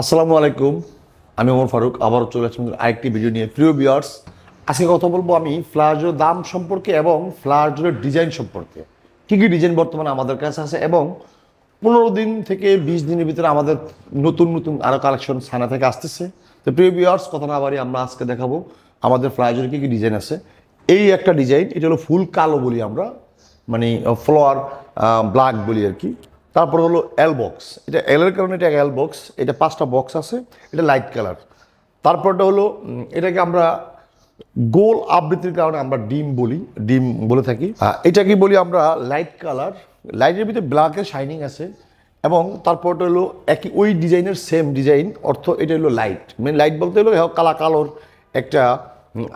আসসালামু আলাইকুম। আমি ওমর ফারুক আবারও চলে আসলাম আরেকটি ভিডিও নিয়ে। প্রিয় ভিউয়ার্স, আজকে কথা বলবো আমি ফ্লাজোর দাম সম্পর্কে এবং ফ্লাজোর ডিজাইন সম্পর্কে। কী কী ডিজাইন বর্তমানে আমাদের কাছে আছে এবং 15 দিন থেকে 20 দিনের ভিতরে আমাদের নতুন নতুন আরও কালেকশন ছানা থেকে আসতেছে। তো প্রিয় ভিউয়ার্স, কথা না বাড়ি আমরা আজকে দেখাবো আমাদের ফ্লাজোর কী কী ডিজাইন আছে। এই একটা ডিজাইন, এটা হলো ফুল কালো বলি আমরা, মানে ফ্লোয়ার ব্ল্যাক বলি আর কি। তারপর হলো এল বক্স, এটা এলের কারণে এটা এল বক্স, এটা 5টা বক্স আছে, এটা লাইট কালার। তারপরটা হলো এটাকে আমরা গোল আবৃত্তির কারণে আমরা ডিম বলি, ডিম বলে থাকি। এটা কি বলি আমরা লাইট কালার, লাইটের ভিতরে ব্ল্যাকের শাইনিং আছে। এবং তারপরটা হলো একই ওই ডিজাইনের সেম ডিজাইন, অর্থ এটা হলো লাইট, মানে লাইট বলতে হলো কালা কালোর একটা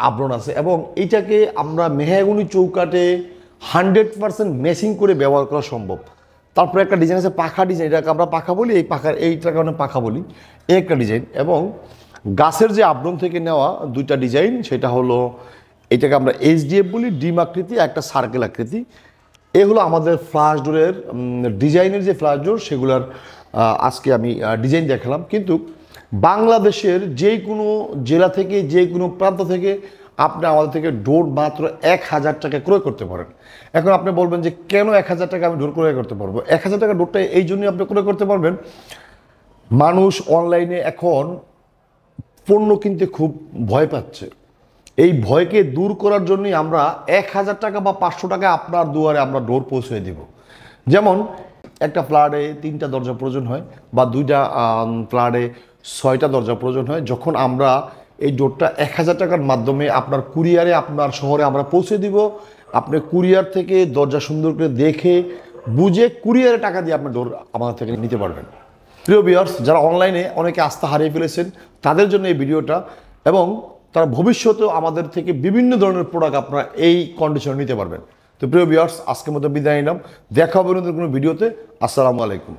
আবরণ আছে। এবং এইটাকে আমরা মেহগনি চৌকাটে 100% ম্যাচিং করে ব্যবহার করা সম্ভব। তারপরে একটা ডিজাইন আছে পাখা ডিজাইন, এটাকে আমরা পাখা বলি, এই পাখার এইটাকে আমরা পাখা বলি, এই একটা ডিজাইন। এবং গাছের যে আবরণ থেকে নেওয়া 2টা ডিজাইন, সেটা হলো এটাকে আমরা এইচডিএফ বলি, ডিম আকৃতি, একটা সার্কেল আকৃতি। এ হলো আমাদের ফ্লাশ ডোরের ডিজাইনের যে ফ্লাশ ডোর, সেগুলোর আজকে আমি ডিজাইন দেখালাম। কিন্তু বাংলাদেশের যে কোনো জেলা থেকে, যে কোনো প্রান্ত থেকে আপনি আমাদের থেকে ডোর মাত্র 1000 টাকা ক্রয় করতে পারেন। এখন আপনি বলবেন যে কেন 1000 টাকা আমি ডোর ক্রয় করতে পারবো? 1000 টাকা ডোরটা এই জন্যই আপনি ক্রয় করতে পারবেন, মানুষ অনলাইনে এখন পণ্য কিনতে খুব ভয় পাচ্ছে। এই ভয়কে দূর করার জন্যই আমরা 1000 টাকা বা 500 টাকা আপনার দুয়ারে আমরা ডোর পৌঁছে দেব। যেমন একটা ফ্ল্যাটে 3টা দরজা প্রয়োজন হয়, বা 2টা ফ্ল্যাটে 6টা দরজা প্রয়োজন হয়। যখন আমরা এই ডোরটা 1000 টাকার মাধ্যমে আপনার কুরিয়ারে, আপনার শহরে আমরা পৌঁছে দিব, আপনি কুরিয়ার থেকে দরজা সুন্দর করে দেখে বুঝে কুরিয়ারে টাকা দিয়ে আপনি ডোর আমাদের থেকে নিতে পারবেন। প্রিয় ভিউয়ার্স, যারা অনলাইনে অনেকে আস্থা হারিয়ে ফেলেছেন, তাদের জন্য এই ভিডিওটা। এবং তারা ভবিষ্যতেও আমাদের থেকে বিভিন্ন ধরনের প্রোডাক্ট আপনারা এই কন্ডিশনে নিতে পারবেন। তো প্রিয় ভিউয়ার্স, আজকের মতো বিদায় নিলাম। দেখা হবে নতুন কোনো ভিডিওতে। আসসালামু আলাইকুম।